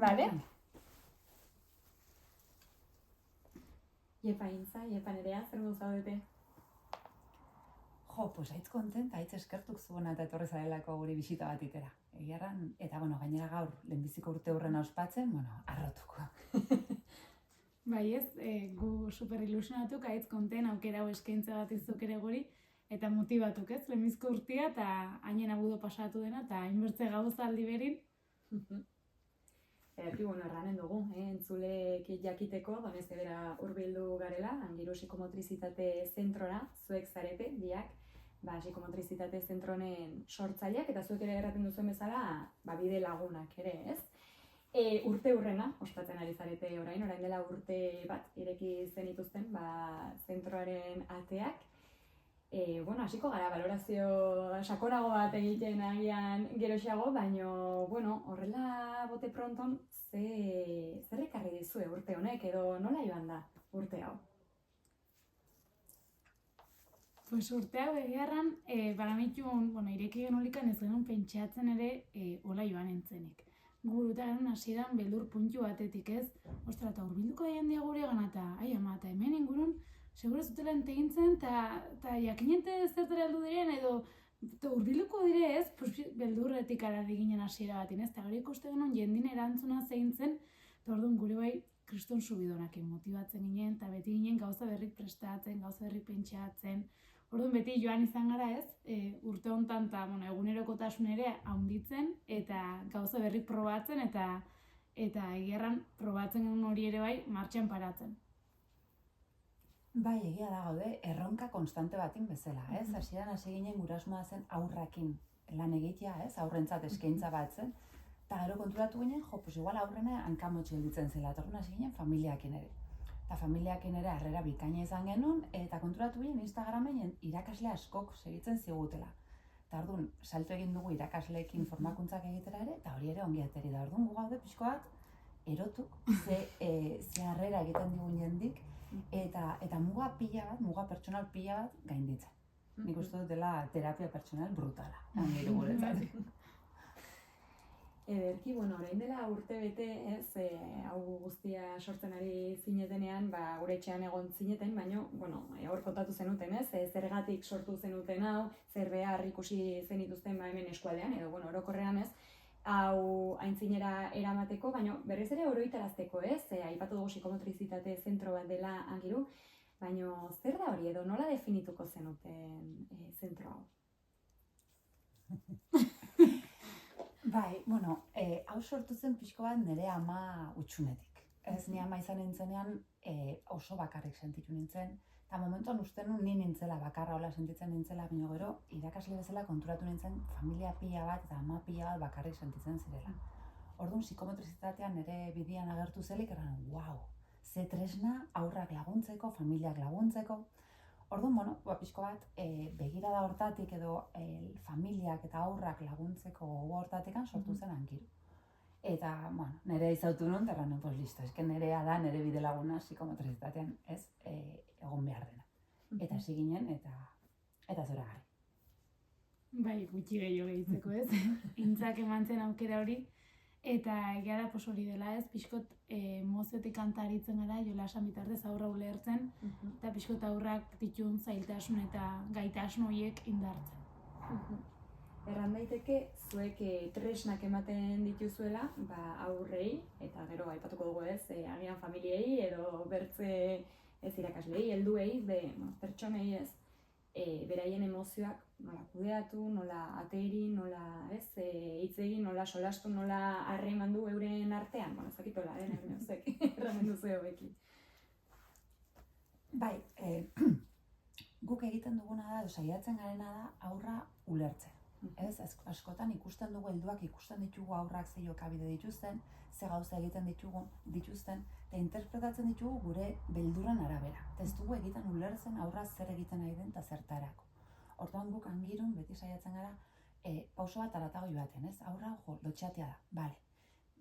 Vale? Iepa Intza, Iepa Nerea, zer modu zaudete? Jo, pues haitz kontenta, haitz eskertuk zuena eta etorri zarelako guri bisita bat itera. Egiarran, eta gainera gaur, lehenbiziko urte hurrena ospatzen, arrotuko. Bai ez, gu super ilusionatuk, haitz konten aukera hau eskaintza bat izuk ere guri, eta motibatuk ez, lehenbizko urtia, eta hainen agudo pasatu dena, eta hainbertze gauza aldi berin. Erranen dugu, entzulek jakiteko, donez bera hurbildu garela, Angiru psikomotrizitate zentrora, zuek zarete, biak, psikomotrizitate zentronen sortzaileak, eta zuek ere erraten duzuen bezala, bide lagunak ere, ez? Urte hurrena, ospatzen ari zarete orain dela urte bat ireki zenituzten, zentroaren ateak. Hasiko gara, balorazio sakonago bat egiten agian geroxeago, baina, horrela bote pronton, zer ekarri dizue urte honek, edo nola joan da urte hau? Pues urte hau egiarran, baramitun, ireki genolikan ez genuen pentsatzen ere hola joan entzenik. Guruta genuen hasieran beldur puntu batetik ez, ostra, eta hurbilduko jendea gure gana, eta hemen ingurun, segura zutela entegintzen, eta jakinente zertara heldu diren, edo hurbilduko dire ez, beldurretik arari ginen hasiera batin ez, eta gero ikuste genuen jendin erantzuna zein zen, eta orduan gure bai kriston subidonakin motibatzen ginen, eta beti ginen gauza berrik prestatzen, gauza berrik pentsatzen, orduan beti joan izan gara ez, urte honetan eta egunerokotasun ere handitzen, eta gauza berrik probatzen, eta egiarran probatzen genuen hori ere bai martxan paratzen. Bai, egia da gaude, erronka konstante batin bezala, ez? Hasieran hasi ginen gurasmoa zen aurrakin lan egitea, ez? Aurrentzat eskaintza bat zen. Eta gero konturatu ginen, igual aurrena hankamotxe gelditzen zela, eta orduan hasi ginen familiakin ere. Eta familiakin ere harrera bikaina izan genuen, eta konturatu ginen Instagramen irakasle askok segitzen zigutela. Eta orduan, salto egin dugu irakasleekin formakuntzak egitera ere, eta hori ere ongi ateri da. Orduan, gu gaude pixko bat, erotuk, ze harrera egiten digun jendik, eta muga pertsonal pila bat gainditzen. Nik uste dut dela terapia pertsonal brutala, Angiru guretzat. Ederki, orain dela urte bete, ez, hau guztia sortzen ari zinetenean, gure etxean egon zineten, baina, hor kontatu zenuten, ez, zergatik sortu zenuten hau, zer behar ikusi zenituzten hemen eskualdean, edo, orokorrean, ez, hau aintzinera eramateko, baina berriz ere oroitarazteko, ez, aipatu dugu psikomotrizitate zentro bat dela Angiru, baina zer da hori edo nola definituko zenuten zentro hau? Bai, hau sortu zen pixko bat nire ama utxunetik. Ez, ni ama izan nintzenean oso bakarrik sentitu nintzen, eta momentuan uste nun ni nintzela bakarra hola sentitzen nintzela, baina gero irakasle bezala konturatu nintzen familia pila bat eta ama pila bat bakarrik sentitzen zirela. Orduan, psikomotrizitatean nire bidean agertu zelik, wow, ze tresna aurrak laguntzeko, familiak laguntzeko. Orduan, pixko bat, begirada hortatik edo familiak eta aurrak laguntzeko gogo hortatikan sortu zen Angiru. Eta, nire izautu nun, eta pues listo, nirea da, nire bide laguna psikomotrizitatean, ez, egon behar dena. Eta hasi ginen, eta zora gari. Bai, gutxi gehiago gehitzeko ez, intzak eman zen aukera hori, eta egia da hori dela ez, pixkot moziotik kantaritzen gara, jolasan bitartez aurra ulertzen, eta pixkot aurrak ditun zailtasun eta gaitasun horiek indartzen. Erran daiteke, zuek tresnak ematen dituzuela, aurrei, eta gero aipatuko dugu ez, agian familiei edo bertze ez irakaslei, helduei, pertsonei ez, beraien emozioak nola kudeatu, nola ateri, nola hitz egin, nola solastu, nola harremandu euren artean, zakitola, erramen duzu hobeki. Bai, guk egiten duguna da, saiatzen garena da aurra ulertzen. Ez, askotan ikusten dugu helduak, ikusten ditugu aurrak ze jokabide dituzten, ze gauza egiten dituzten, eta interpretatzen ditugu gure beldurren arabera. Eta ez dugu egiten ulertzen aurra zer egiten nahi den eta zertarako. Orduan guk Angirun beti saiatzen gara pauso bat aratago joaten, ez? Aurra, lotxatea da, bale.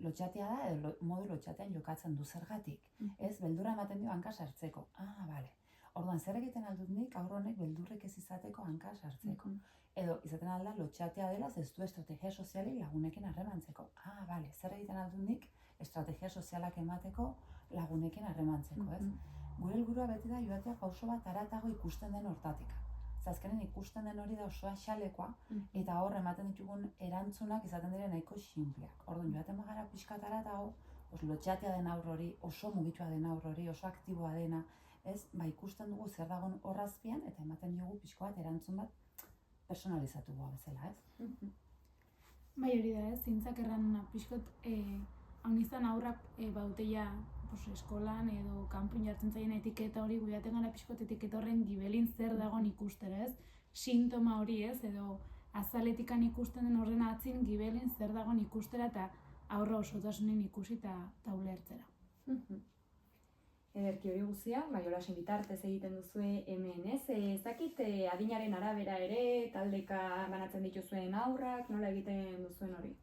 Lotxatea da, edo modu lotxatean jokatzen du zergatik. Ez, beldurra ematen dio hanka sartzeko. Bale. Orduan, zer egiten aldut nik aurro honek beldurrek ez izateko hanka sartzeko. Edo, izaten alda, lotxatea dela, ez du estrategia soziali lagunekin harremantzeko. Bale, zer egiten aldut nik estrategia sozialak emateko, lagunekin harremantzeko, ez? Gure helburua beti da joatea pauso bat haratago ikusten den hortatik. Azkenen ikusten den hori da osoa xalekoa, eta hor ematen ditugun erantzunak izaten dira nahiko xinpleak. Orduan, joaten bagara pixkat haratago, lotxatia den haur hori, oso mugitua den haur hori, oso aktiboa dena, ez? Ikusten dugu zer dagoen horrazpian, eta ematen diogu pixko bat erantzun bat personalizatu bezala, ez? Bai, hori da, ez? Zintzak erran pixkot, hau nizan aurrak bauteia eskolan edo kanpun jartzen zaien etiketa hori, guiaten gara pixkot etiketa horren gibelin zer dagoen ikustera, ez? Sintoma hori, ez? Edo azaletikan ikusten den horren atzin gibelin zer dagoen ikustera eta aurra osotasunen ikusi eta ulertzera. Ederki hori guzia, Jolasen bitartez egiten duzue hemen, ez? Ez dakit adinaren arabera ere, taldeka banatzen dituzuen aurrak, nola egiten duzuen hori?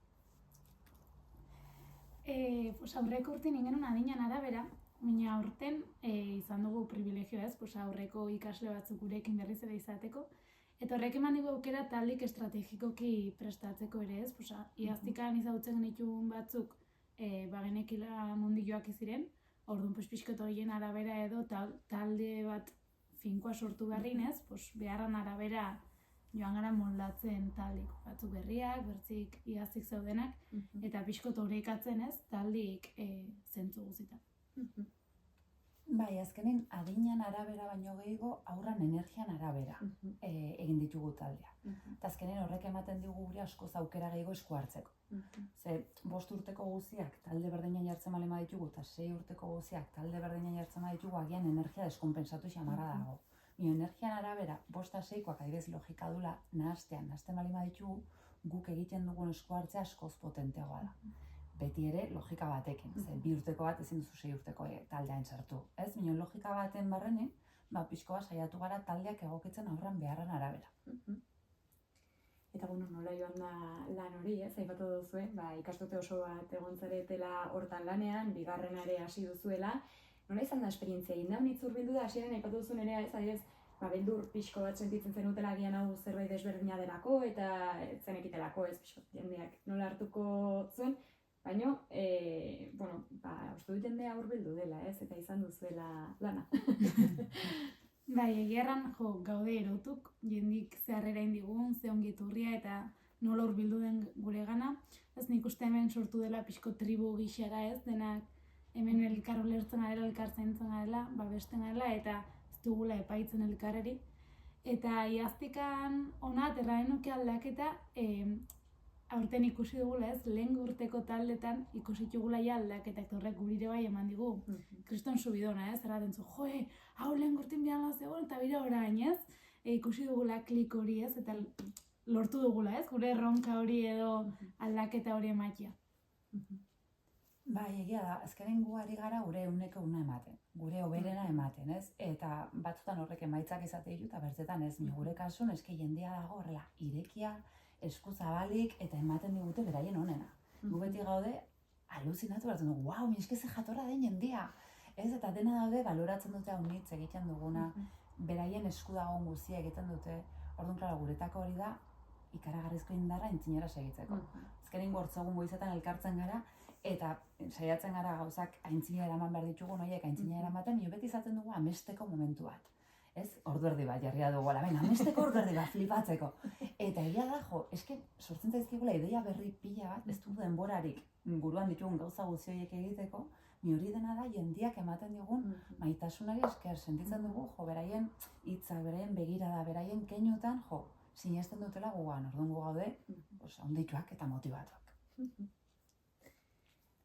Aurreko urtean ingenun adinan arabera, baina aurten izan dugu privilegioa, ez? Aurreko ikasle batzuk gurekin berriz ere izateko. Eta horrek eman digu aukera taldik estrategikoki prestatzeko ere, ez? Iaztikan izagutzen genituen batzuk bagenekila nondik ziren, orduan pixkot horien arabera edo talde bat finkoa sortu beharrin, ez? Beharran arabera joan gara moldatzen taldik batzuk berriak, bertzik iaztik zeudenak, eta pixkot horrekatzen, ez? Taldik zentzu guzitan. Bai, azkenen adinan arabera baino gehiago aurran energian arabera egin ditugu taldeak. Eta azkenen horrek ematen digu gure askoz aukera gehiago esku hartzeko. Ze 5 urteko guziak talde berdinan jartzen balema ditugu eta 6 urteko guziak talde berdinan jartzen ditugu agian energia deskonpentsatu xamarra dago. Energian arabera 5-6koak adibidez logika dula nahasten balema ditugu guk egiten dugun esku hartzea askoz potenteagoa da. Beti ere logika batekin, ze 2 urteko bat ezin duzu 6 urteko taldean sartu. Ez, minon logika baten barrenin, pixko bat saiatu gara taldeak egokitzen aurran beharren arabera. Eta nola joan da lan hori, ez? Aipatu duzue, ikasturte oso bat egon zaretela hortan lanean, bigarrenare hasi duzuela. Nola izan da esperientzia? Indaunitz hurbildu da, hasieran aipatu duzun ere, ez adibidez, beldur pixko bat sentitzen zenutela agian hau zerbait desberdina delako eta zenekitelako, ez pixko jendeak nola hartuko zuen. Baina, uste dut jendea hurbildu dela, ez? Eta izan duzuela lana. Bai, egiarran gaude erotuk, jendik zeharrera indigun, ze ongiturria eta nola hurbildu den gure gana. Ez nik uste hemen sortu dela pixko tribu gixara, ez? Denak hemen elkar ulertzen garela, elkar zaintzen garela, babesten garela eta ez dugula epaitzen elkarreri. Eta iaztikan ona aterraren nuke aldaketa, aurten ikusi dugula, ez, lehen urteko taldetan ikusi dugula aldaketak horrek gurire bai eman digu. Kriston subidona, ez, erraten zu, hau lehen urtean bian zegoen eta bira orain, ez, ikusi dugula klik hori, ez, eta lortu dugula, ez, gure erronka hori edo aldaketa hori ematia. Bai, egia da, azkenen gu ari gara gure euneko una ematen, gure oberena ematen, ez, eta batzutan horrek emaitzak izate ditu eta bertzetan ez, gure kasun eski jendea dago horrela, irekia, esku zabalik eta ematen digute beraien onena. Gu beti gaude, aluzinatu behar dugu, wow, eske ze jatorra den jendea. Ez, eta dena daude, baloratzen dute haunitz egiten duguna, beraien esku dagoen guzia egiten dute. Orduan, klaro, guretako hori da, ikaragarrizko indarra aintzinera segitzeko. Azkenin gortzogun goizetan elkartzen gara, eta saiatzen gara gauzak aintzinera eraman behar ditugu, noiek aintzinera eramaten, beti izaten dugu amesteko momentu bat. Ez, ordu erdi bat jarria dugu, amesteko ordu erdi bat flipatzeko. Eta egia da, eske sortzen zaizkigula ideia berri pila bat, ez du denborarik buruan ditugun gauza guzioiek egiteko, ni hori dena da jendiak ematen digun maitasunari esker sentitzen dugu, beraien hitza, beraien begirada, beraien keinutan, sinesten dutela gugan, orduan gu gaude, ondituak eta motibatuak.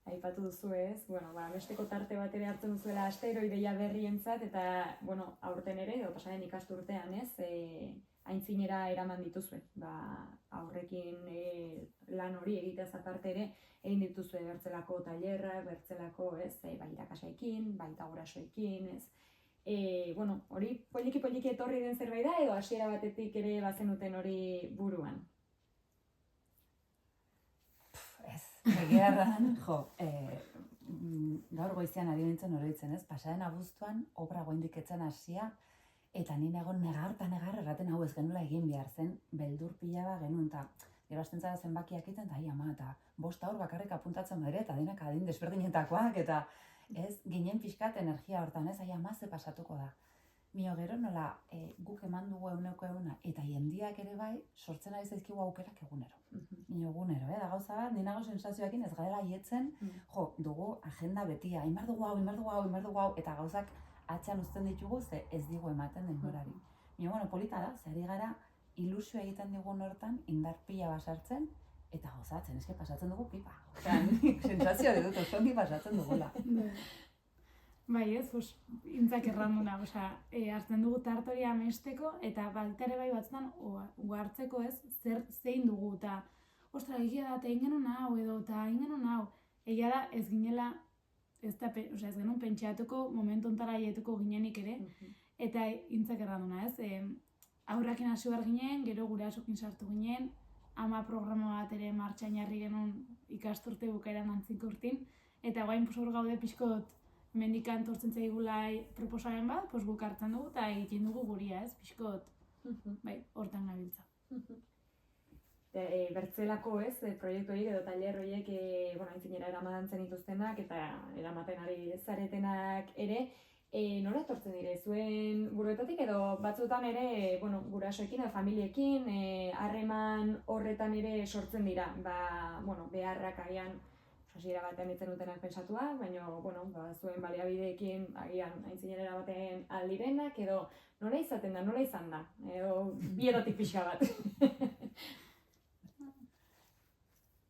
Aipatu duzu ez, amesteko tarte bat ere hartzen duzuela astero ideia berrientzat eta, aurten ere, pasaren ikasturtean ez, aintzinera eraman dituzue. Aurrekin lan hori egiteaz aparte ere, egin dituzue bertzelako tailerrak, bertzelako ez, irakasaikin, baita gurasoekin, ez. Hori poliki etorri den zerbait da edo hasiera batetik ere bazenuten hori buruan? Egiarran, gaur goizean ari nintzen oroitzen, ez? Pasaren abuztuan, obra goindik etzen hasia, eta ni nago negar erraten hau ez genuela egin behar zen, beldur pila bat genuen, eta Gero hasten zara zenbakiak egiten, eta ama, eta 5 haur bakarrik apuntatzen badire, eta denak adin desberdinetakoak, eta ez, ginen pixkat energia hortan, ez, ama ze pasatuko da. Mio gero nola guk eman dugu euneko euna, eta jendiak ere bai, sortzen ari zaizkigu aukerak egunero. Mio egunero, da gauza bat, ninago sensazioekin ez garela hietzen, jo, dugu agenda betia, imar dugu hau, eta gauzak atxan uzten ditugu, ze ez digu ematen denborari. Mio, bueno, polita da, ze ari gara ilusio egiten digun hortan, indar pila basartzen, eta gozatzen, eske pasatzen dugu pipa. Osea, nik sensazioa dut, osongi pasatzen dugula. Bai, ez, intzak erranduna, hartzen dugu tartori amesteko, eta baltere bai batzutan uhartzeko ez, zein dugu, eta ostra, egia da, eta ingenun hau, edo, eta ingenun hau. Egia da, ez ginela, ez genuen pentsatuko, momentu ontara aietuko ginenik ere, eta intzak erranduna, ez. Aurrakin hasi behar ginen, gero gurasokin sartu ginen, ama programa bat ere martxan jarri genuen ikasturte bukaeran antziko urtin, eta guain hor gaude pixkot mendikan tortzen zaigula proposamen bat, guk hartzen dugu eta egiten dugu guria, ez, pixkot, bai, hortan gabiltza. Bertzelako, ez, proiektu horiek edo tailer horiek, aintzinera eramaten dituztenak eta eramaten ari zaretenak ere, nola etortzen dire, zuen buruetatik edo batzutan ere, gurasoekin edo familiekin, harreman horretan ere sortzen dira, beharrak agian, hasiera batean itzen dutenak pensatua, baina, zuen baliabideekin agian aintzinera baten aldirenak, edo nola izaten da, nola izan da, edo bietatik pixka bat.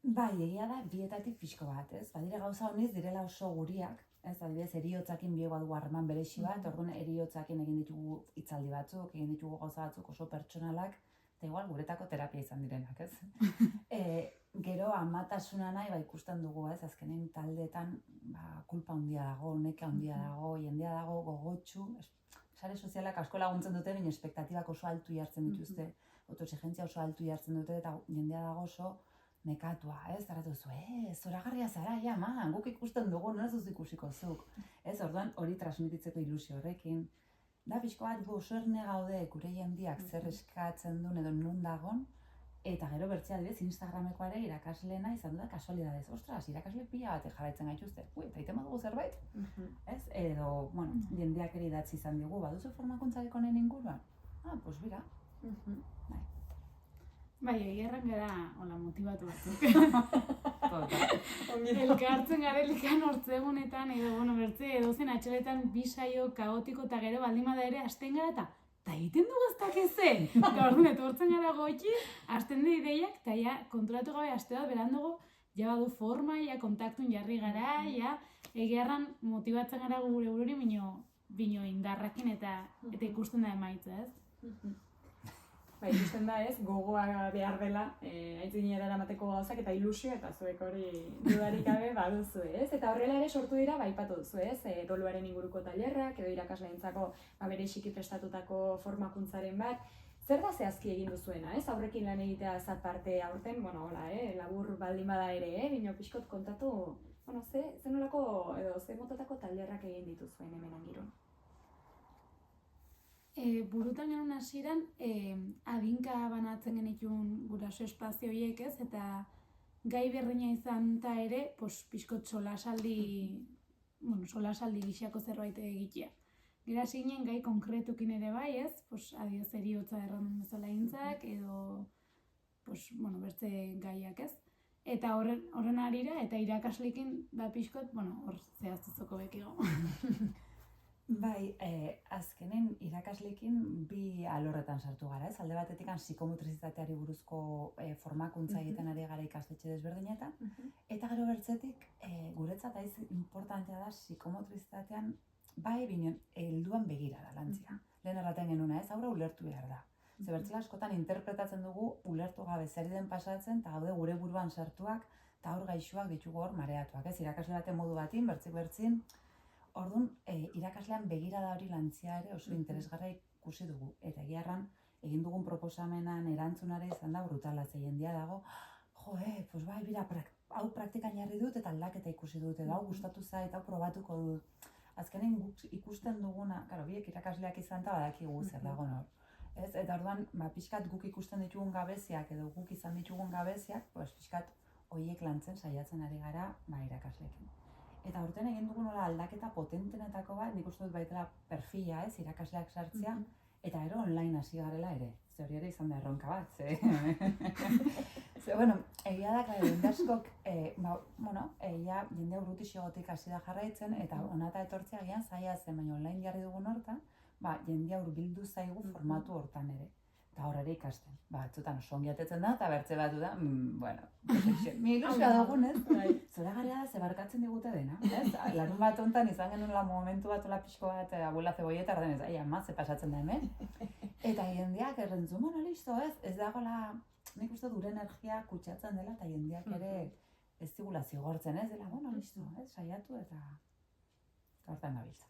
Bai, egia da, bietatik pixko bat, ez? Badire gauza honiz direla oso guriak, ez, adibidez, eriotzakin bioa du harreman beresi bat, orduan eriotzakin egin ditugu hitzaldi batzuk, egin ditugu gauza batzuk oso pertsonalak, eta igual guretako terapia izan direnak, ez? Gero, amatasuna nahi, ikusten dugu, ez, azkenen taldeetan, kulpa handia dago, neka handia dago, jendea dago, gogotsu, sare sozialak asko laguntzen dute, baina espektatibak oso altu jartzen dituzte, autoexigentzia oso altu jartzen dute, eta jendea dago oso nekatua, ez, zaratu zu, zoragarria zara, guk ikusten dugu, nola zuz ikusiko zuk, ez, orduan hori transmititzeko ilusio horrekin, da pixko bat gu oso erne gaude gure jendiak zer eskatzen duen edo nun dagon, eta gero bertzea adibidez Instagrameko ere irakasleena izan da kasualidadez, ostras, irakasle pila bat jarraitzen gaituzte, eta iten badugu zerbait, ez, edo, jendeak ere idatzi izan digu, baduzu formakuntzarek honen inguruan? Pues bira, Bai, egerran gara, motibatu batzuk. Elkartzen gara elikan hortzegunetan, edo, bertze, edozen atxaletan bisaio kaotiko eta gero baldimada ere hasten gara eta egiten dugu ez dakezen. Eta orduan, etortzen gara gotxi, hasten dira ideiak, eta ja, konturatu gabe haste bat berandugu, ja badu forma, ja, kontaktun jarri gara, ja, egerran motibatzen gara gure bururi, bino indarrakin eta ikusten da emaitza, ez? Ikusten da, ez, gogoa behar dela, aintzinera eramateko gauzak eta ilusio eta zuek hori dudarik gabe baduzu, ez? Eta horrela ere sortu dira, aipatu duzu, ez? Doluaren inguruko tailerrak edo irakasleentzako bereziki prestatutako formakuntzaren bat. Zer da zehazki egin duzuena, ez? Aurrekin lan egitea zat parte aurten, labur baldin bada ere, bino pixkot kontatu, ze nolako edo ze motatako tailerrak egin dituzuen hemen Angirun? Burutan genuen hasieran, adinka banatzen genituen guraso espazio horiek ez, eta gai berdina izan eta ere, pixkot solasaldi gixako zerbait egitea. Gera zinen gai konkretukin ere bai ez, adioz eriotza errandun bezala intzak, edo, bertze gaiak ez. Eta horren harira, eta irakaslekin da pixkot, hor zehaztuzoko bekigo. Bai, azkenen irakasleekin bi alorretan sartu gara, ez? Alde batetik psikomotrizitateari buruzko formakuntza egiten ari gara ikastetxe desberdinetan, eta gero bertzetik guretzat importantea da psikomotrizitatean bai binen helduan begira da lantzia. Lehen erraten genuna, ez? Haura ulertu behar da. Ze bertzela askotan interpretatzen dugu ulertu gabe zer den pasatzen, eta gaude gure buruan sartuak, eta hor gaixoak ditugu hor mareatuak, ez? Irakasle baten modu batin, bertzin, orduan, irakaslean begirada hori lantzia ere oso interesgarra ikusi dugu. Eta egiarran, egin dugun proposamenan erantzunare izan da brutala, ze jendia dago, pues bai, bira, hau praktikan jarri dut eta aldaketa ikusi dut, edo hau gustatu zait, hau probatuko dut. Azkenen ikusten duguna, biek irakasleak izan eta badakigu zer dago nor. Ez? Eta orduan, pixkat guk ikusten ditugun gabeziak edo guk izan ditugun gabeziak, pues pixkat horiek lantzen saiatzen ari gara irakasleekin. Eta aurten egin dugu nola aldaketa potentenetako bat, nik uste dut baitela perfila, ez, irakasleak sartzea, eta gero online hasi garela ere. Ze hori ere izan da erronka bat, ze... bueno, egia da, jende askok, jende urruti xigotik hasi da jarraitzen, eta onata etortzea agian zaila zen, baina online jarri dugun hortan, jendea hurbildu zaigu formatu hortan ere. Eta horre ikasten. Batzutan oso ongi atetzen da, eta bertze batu da, mi ilusioa dugun, ez? Zora gara da, zebarkatzen digute dena, ez? Larun bat hontan izan genuen momentu bat ola pixko bat, abuela zeboieta, ardenez, ama, ze pasatzen da hemen. Eta jendeak errentzun, listo, ez? Ez dagoela, nik uste gure energia kutsatzen dela, eta jendeak ere ez digula zigortzen, ez? Dela, listo, ez? Saiatu eta hortan gabiltza.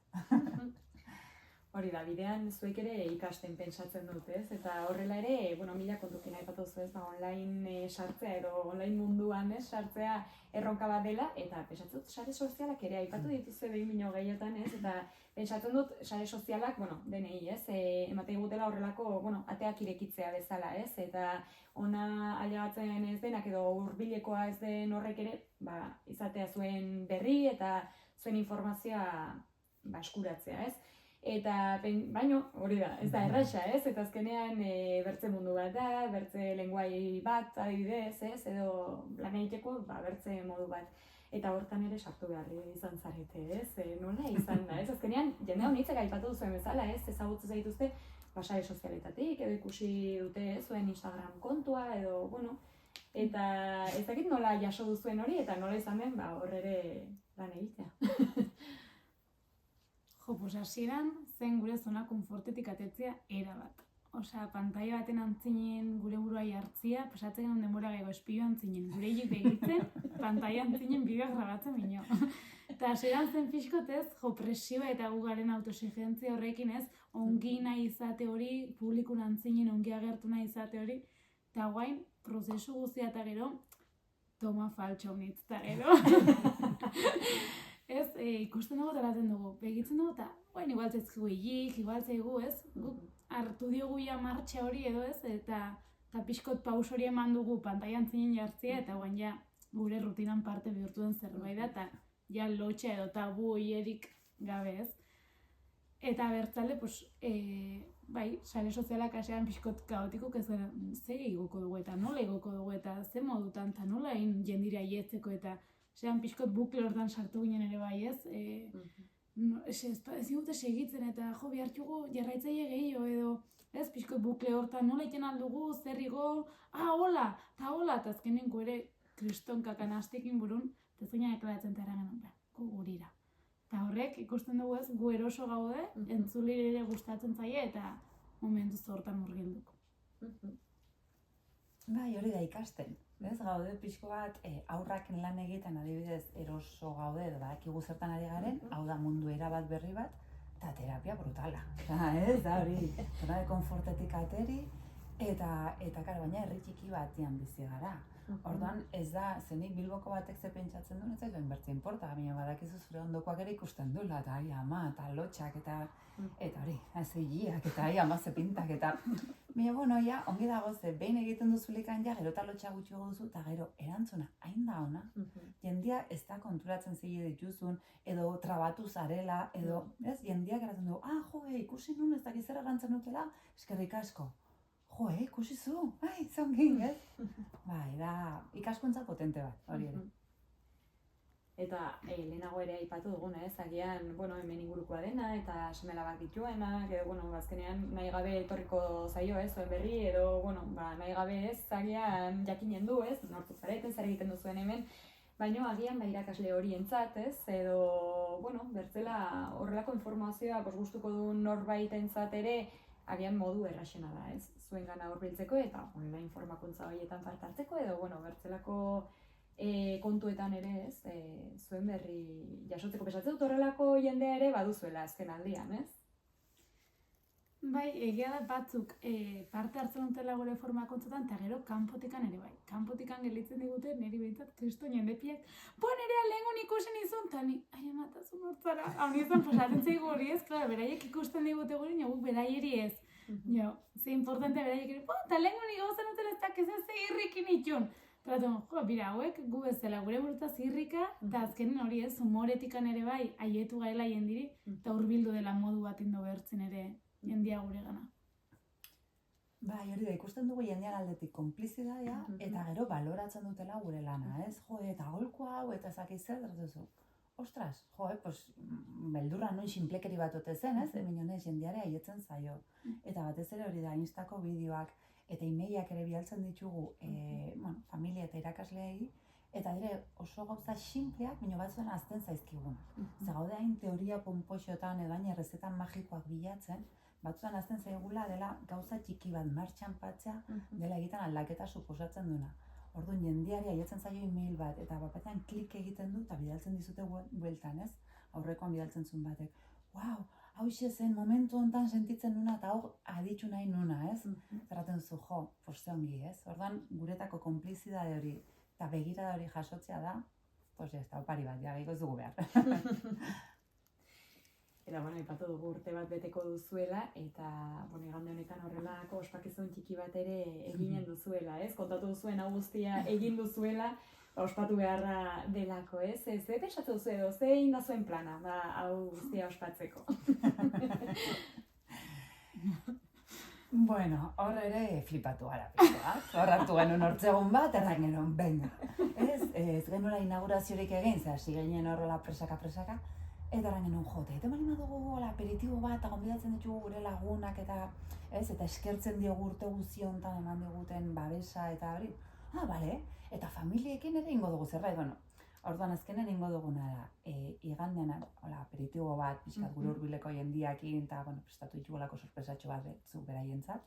Hori da, bidean zuek ere ikasten pentsatzen dut, ez? Eta horrela ere, mila kontukin aipatu zu, ez? Online sartzea edo online munduan sartzea erronka bat dela, eta pentsatzen dut sare sozialak ere aipatu dituzue behin bino gehiotan, ez? Eta pentsatzen dut sare sozialak, denei, ez? Ematen gutela horrelako, ateak irekitzea bezala, ez? Eta ona ailegatzen ez denak edo hurbilekoa ez den horrek ere, izatea zuen berri eta zuen informazioa eskuratzea, ez? Eta, baino, hori da, ez da erraxa, ez? Eta azkenean bertze mundu bat da, bertze lenguai bat adibidez, ez? Edo lan egiteko, bertze modu bat. Eta hortan ere sartu behar izan zarete, ez? Nola izan da, ez? Azkenean, jende honitzek aipatu duzuen bezala, ez? Ezagutzu zaituzte, sare sozialetatik, edo ikusi dute zuen Instagram kontua, edo, eta ez dakit nola jaso duzuen hori, eta nola izan den, hor ere lan egitea. Pues hasieran zen gure zona konfortetik atetzea erabat. Osea, pantaila baten antzinen gure burua jartzia, pasatzen genuen denbora gehiago espilo antzinen. Gure hile begitzen, pantaila antzinen bideoak grabatzen bino. Eta hasieran zen pixkotez, presioa eta gugaren autoexigentzia horrekin ez, ongi nahi izate hori, publikun antzinen ongi agertu nahi izate hori, eta guain, prozesu guztia eta gero, toma faltxo honitz eta gero. Ez, ikusten dugu eta laten dugu. Begitzen dugu eta, igual zaizkigu hilik, igual zaigu, ez? Guk hartu diogu ja martxa hori edo ez, eta pixkot paus hori eman dugu pantailan zinen jartzea, eta guain ja gure rutinan parte bihurtu den zerbait da, eta ja lotxa edo tabu hierik gabe ez. Eta bertzale, sare sozialak asean pixkot kaotikuk ez gara, ze igoko dugu eta nola igoko dugu eta ze modutan, eta nola egin jendira ietzeko eta zean pixkot bukle hortan sartu ginen ere bai, ez? Ez digute segitzen eta jo bihartugu jarraitzaile gehiago edo, ez? Pixkot bukle hortan nola iten aldugu, zer igo, hola, eta azkenenko ere kristonka kanastikin burun, eta zeina deklaratzen eta eragen, gurira. Eta horrek ikusten dugu ez, gu eroso gaude, entzulire ere gustatzen zaie eta momentu hortan murgilduko. Hori da ikasten. Ez, gaude pixko bat aurrak lan egiten adibidez eroso gaude edo badakigu zertan ari garen, hau da mundu erabat berri bat, eta terapia brutala. Ez, da hori, zona de konfortetik ateri, eta baina herri txiki batian bizi gara. Orduan ez da, zenik Bilboko batek ze pentsatzen duen, ez zaitu inbertzia inporta, baina badakizu zure ondokoak ere ikusten duela, eta ama, eta lotxak, eta hori, zeiak, eta ama ze pintak, eta... Baina, ongi dago ze, behin egiten duzulikan ja, gero eta lotxa gutxiago duzu, eta gero erantzuna, hain da ona. Jendia ez da konturatzen zile dituzun, edo trabatu zarela, edo, ez, jendiak eratzen du, ikusi nun ez dakiz zer erantzen dutela, eskerrik asko. Ikusi zu, zongin, ez? Da, ikaskuntza potente bat, hori ere. Eta lehenago ere aipatu duguna, ez? Agian, hemen ingurukoa dena, eta semela bat dituenak, edo, azkenean nahi gabe etorriko zaio, ez? Zuen berri, edo, nahi gabe ez, agian jakinen du, ez? Nortu zareten, zer egiten duzuen hemen, baina agian irakasle horientzat, ez? Edo, bertzela horrelako informazioa gustuko du norbaitentzat ere, agian modu erraxena da, ez? Zuen gana hurbiltzeko eta online formakuntza horietan parte hartzeko edo, bertzelako kontuetan ere, ez? Zuen berri jasotzeko pesatzen dut horrelako jendea ere baduzuela azken aldian, ez? Bai, egia da batzuk parte hartzen dutela gure formakuntzatan eta gero kanpotikan ere bai. Kanpotikan gelitzen digute niri behintzat kriston jendepiak nerea lehengun ikusen izun, eta ni, amatazun hortzara, hau nizan pasatzen zaigu hori ez, beraiek ikusten digute guri, guk beraieri ez. Jo, ze importante beraiek ere, eta lehenko nik gauza nutela ez dakiz ez irrikin itxun. Trato, bira, hauek gu bezala, gure burutaz irrika, eta azkenen hori ez, humoretikan ere bai, aietu gaela jendiri, eta hurbildu dela modu bat indo behertzen ere jendia gure gana. Bai, hori da, ikusten dugu jendean aldetik konplizidadea, eta gero baloratzen dutela gure lana, ez? Jo, eta golko hau, eta ezakiz zer, duzu. Ostras, jo, pues, beldurra noin sinplekeri bat ote zen, ez? Minonez, jendeare aietzen zaio. Eta batez ere hori da, Instako bideoak, eta emailak ere bialtzen ditugu, familia eta irakasleei, eta dire oso gauza sinpleak, baina batzuetan azten zaizkigunak. Zagaude hain teoria ponpoxotan edo hain errezetan magikoak bilatzen, batzuetan azten zaigula dela gauza txiki bat martxan patzea, dela egiten aldaketa suposatzen duna. Orduan jendeari aietzen zaio email bat, eta batean klik egiten du, eta bidaltzen dizute bueltan, ez? Aurrekoan bidaltzen zuen batek. Wow, hauxe zen momentu hontan sentitzen nuna, eta hor aditu nahi nuna, ez? Zerraten zu, jo, poste ongi, ez? Orduan guretako konplizidade hori, eta begirada hori jasotzea da, pues ez da, opari bat, ja, ez dugu behar. Eta, ipatu dugu urte bat beteko duzuela, eta, igande honetan horrelako ospakizun txiki bat ere eginen duzuela, ez? Kontatu duzuen hau guztia egin duzuela, ospatu beharra delako, ez? Ze pentsatu duzu edo, ze egin da zuen plana, hau guztia ospatzeko? Bueno, hor ere flipatu gara pixkoak. Hor hartu genuen hortzegun bat, erran genuen, venga. Ez genuela inauguraziorik egin, hasi ginen horrela presaka, eta erran genuen jote. Eta bali madugu aperitibo bat, eta gonbidatzen ditugu gure lagunak, eta eskertzen diogu urte guzti honetan eman diguten babesa, eta hori. Bale, eta familiekin ere ingo dugu zerbait, orduan azkenen ingo duguna da, igandean aperitibo bat, pixkat gure hurbileko jendiakin, eta prestatu ditugulako sorpresatxo bat zu beraientzat,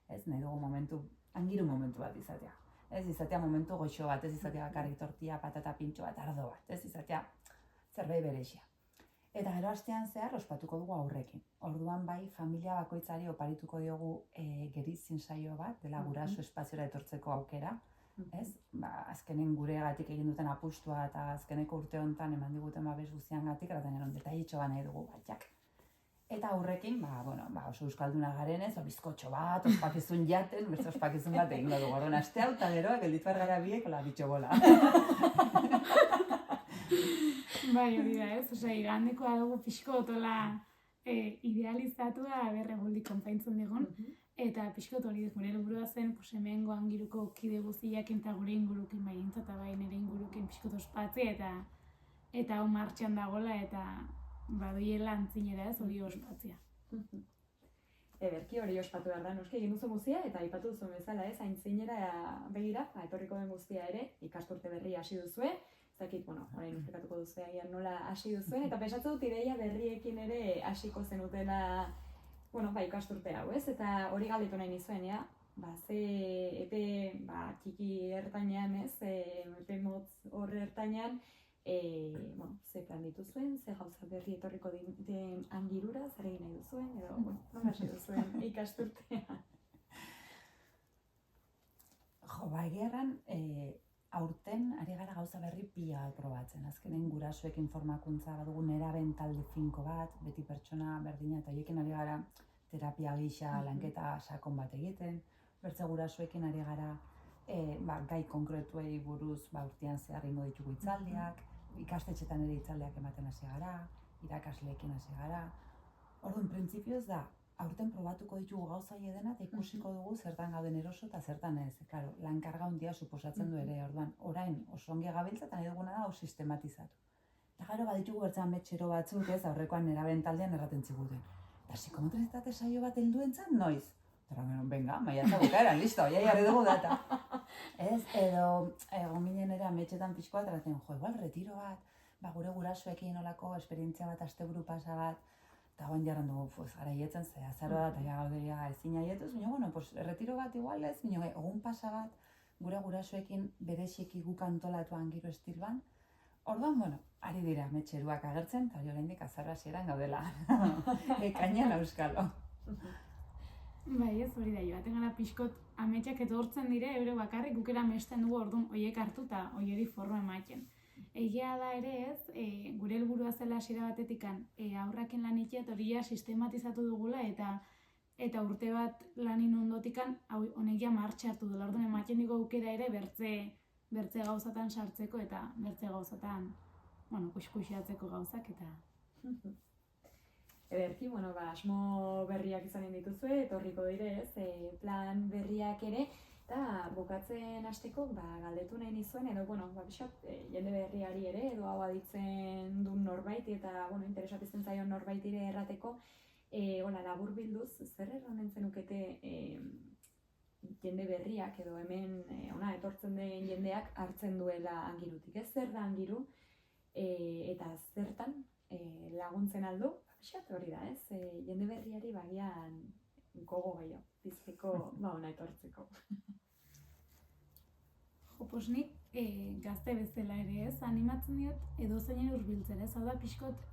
ez, nahi dugu momentu, angiru momentu bat izatea. Ez izatea momentu goxo bat, ez izatea bakarrik tortilla, patata pintxo bat, ardo bat, ez izatea zerbait berexia. Eta gero astean zehar ospatuko dugu aurrekin. Orduan bai, familia bakoitzari oparituko diogu gerizin saio bat, dela guraso espaziora etortzeko aukera. Ez? Azkenen guregatik egin duten apustua eta azkeneko urte honetan eman diguten babes guztiangatik, eta gero detailetxo bat nahi dugu batxak. Eta aurrekin, oso euskalduna garen ez, bizkotxo bat, ospakizun jaten, beste ospakizun bat egin dugu. Orduan aste hau eta gero, gelditu gara biek, bitxo bola. Bai, hori da ez, igandekoa dugu pixko otola idealizatua berreguldi konpaintzen digun. Eta pixkot hori gure helburua zen, hemengo angiruko kide guztiakin eta gure ingurukin baintza eta bai nire ingurukin pixkot ospatzi eta hau martxan dagoela eta badoiela antzinera ez hori ospatzia. Ederki hori ospatu behar da, noski egin duzu guztia eta aipatu duzu bezala ez, aintzinera begira, etorriko den guztia ere, ikasturte berri hasi duzue, zakit, orain uspekatuko duzu agian nola hasi duzuen, eta pentsatu dut ideia berriekin ere hasiko zenutela ikasturte hau, ez? Eta hori galdetu nahi nizuen, ze epe txiki ertainean, ez? Epe motz horre ertainean, ze plan dituzuen, ze gauza berri etorriko den angirura, zer egin nahi duzuen, edo, nola hasi duzuen ikasturtea? Jo, egiarran, aurten ari gara gauza berri pila bat probatzen. Azkenen gurasoekin formakuntza badugu neraben talde finko bat, beti pertsona berdina, eta horiekin ari gara terapia gisa lanketa sakon bat egiten. Bertze gurasoekin ari gara gai konkretuei buruz urtean zehar ingo ditugu hitzaldiak, ikastetxetan ere hitzaldiak ematen hasi gara, irakasleekin hasi gara. Orduan, printzipioz da, aurten probatuko ditugu gauza edena eta ikusiko dugu zertan gauden eroso eta zertan ez. Claro, lankarga handia suposatzen du ere, orduan, orain oso ongi gabiltza eta nahi duguna da hau sistematizatu. Eta gero baditugu bertzean metxero batzuk ez, aurrekoan neraben taldean erraten ziguten. Eta psikomotrizitate saio bat helduentzat noiz? Eta venga, maiatza bukaeran, listo, jarri dugu data. Ez, edo, egon ginen ere ametxetan pixko bat, erraten, igual retiro bat, gure gurasoekin olako esperientzia bat, asteburu pasa bat, eta guen jarran dugu, gara hietzen, ze azaroa eta gauderia ezin aietuz, baina, retiro bat igual ez, baina, egun pasa bat, gure gurasoekin berexiki guk antolatu angiro estilban. Orduan, ari dira metxeruak agertzen, eta hori oraindik azaroa hasieran gaudela. Ekainean auskalo. Bai, ez hori da, joaten gara pixkot ametxak etortzen dire, eure bakarrik gukera mesten dugu orduan oiek hartu eta oieri forro ematen. Egia da ere ez, gure helburua zela hasiera batetikan aurraken lan itxea hori sistematizatu dugula eta eta urte bat lanin ondotikan, honek ja martxa hartu dela, orduan ematen digo aukera ere bertze gauzatan sartzeko eta bertze gauzatan, kuskusiatzeko gauzak eta... Ederki, asmo berriak izanen dituzue, etorriko dire, plan berriak ere, eta bukatzen hasteko, galdetu nahi nizuen, edo, pixat, jende berriari ere, edo hau aditzen duen norbait, eta, interesatzen zaion norbait ere errateko, labur bilduz, zer erranen zenukete jende berriak, edo hemen etortzen den jendeak hartzen duela Angirutik, ez zer da Angiru, eta zertan laguntzen aldu, pixat hori da, ez? Jende berriari bagian gogo gehiago, bizkeko etortzeko. Pues nik gazte bezala ere ez, animatzen diot edozeinen hurbiltzera, ez hau da pixkot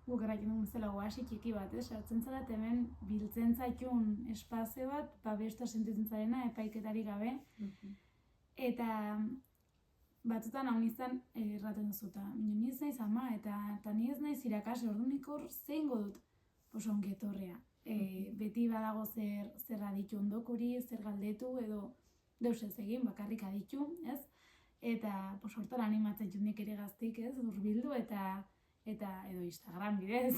guk erraiten dugun bezala oasi txiki bat, sartzen zara hemen biltzen zaitun espazio bat, babesta sentitzen zarena epaiketari gabe, eta batzutan hau nizan erraten duzuta, ni ez naiz ama eta ni ez naiz irakasle, orduan nik hor zein dut, ongi etorrea. Beti badago zer aditu ondokuri, zer galdetu edo deus ez egin, bakarrik aditu, ez? Eta hortan animatzen dut nik ere gaztik, ez? Hurbildu eta edo Instagram bidez.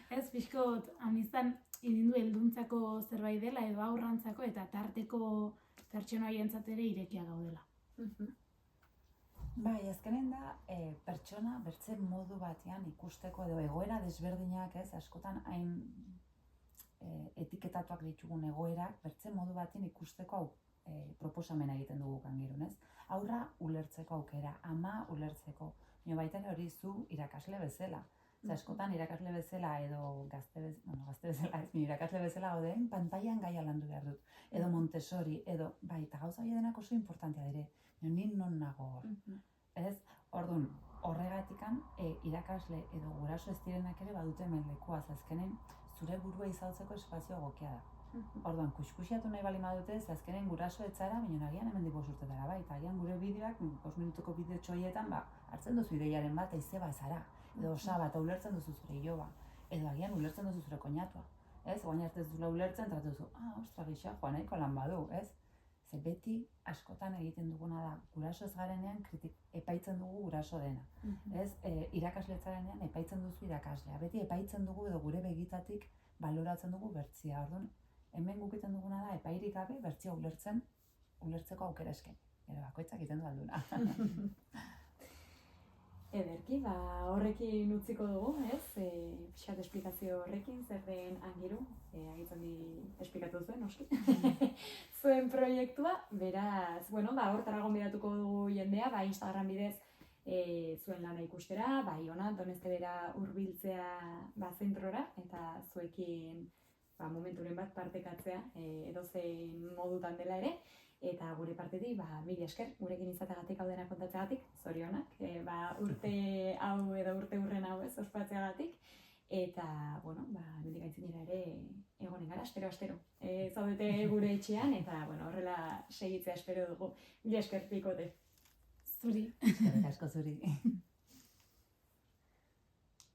Ez, pixkot, amizan idindu helduntzako zerbait dela edo aurrantzako eta tarteko pertsona horientzat ere irekia gaudela. Bai, azkenen da, pertsona bertze modu batean ikusteko edo egoera desberdinak, ez, askotan hain etiketatuak ditugun egoerak, bertze modu batean ikusteko proposamena egiten dugu Angirun, ez? Aurra ulertzeko aukera, ama ulertzeko, baita ere hori zu irakasle bezala. Askotan irakasle bezala edo gazte bezala, irakasle bezala gauden, pantailan gaia landu behar dut. Edo Montessori, edo, eta gauza denak oso importantea dire. Ni non nago hor. Ez? Orduan, horregatikan irakasle edo guraso ez direnak ere badute hemen lekua, azkenen zure burua izautzeko espazio egokia da. Orduan, kuskusiatu nahi bali madute, azkenen guraso etzara, baina agian hemen 5 urtetara, eta agian gure bideoak, 5 minutuko bideo txoietan, hartzen duzu ideiaren bat, aizeba ezara, edo osaba, eta ulertzen duzu zure iloba, edo agian ulertzen duzu zure koinatua. Ez, guain arte ez duzula ulertzen, tratu duzu, ostra gisa, joan nahiko lan badu, ez? Ze beti askotan egiten duguna da, guraso ez garenean epaitzen dugu guraso dena. Ez, irakasletzarenean epaitzen duzu irakaslea. Beti epaitzen dugu edo gure begitatik baloratzen dugu bertzia. Orduan, hemen gukiten duguna da, epairik gabe bertzia ulertzeko aukera eskaini. Gero bakoitzak egiten du alduna. Ederki, horrekin utziko dugu, ez? Pixat esplikazio horrekin, zer den Angiru, agitzen esplikatu zuen, noski. Zuen proiektua, beraz, hortara gonbidatuko dugu jendea, Instagram bidez zuen lana ikustera, ona, Doneztebera hurbiltzea zentrora, eta zuekin momenturen bat partekatzea, edozein modutan dela ere, eta gure partetik, mila esker, gurekin izateagatik hau dena kontatzeagatik, zorionak, urte hau edo urte hurren hau ez, ospatzeagatik, eta, nondik gaitzinera ere egonen gara, astero. Zaudete gure etxean, eta, horrela segitzea espero dugu. Mila esker, Pikote. Zuri. Eskerrik asko zuri.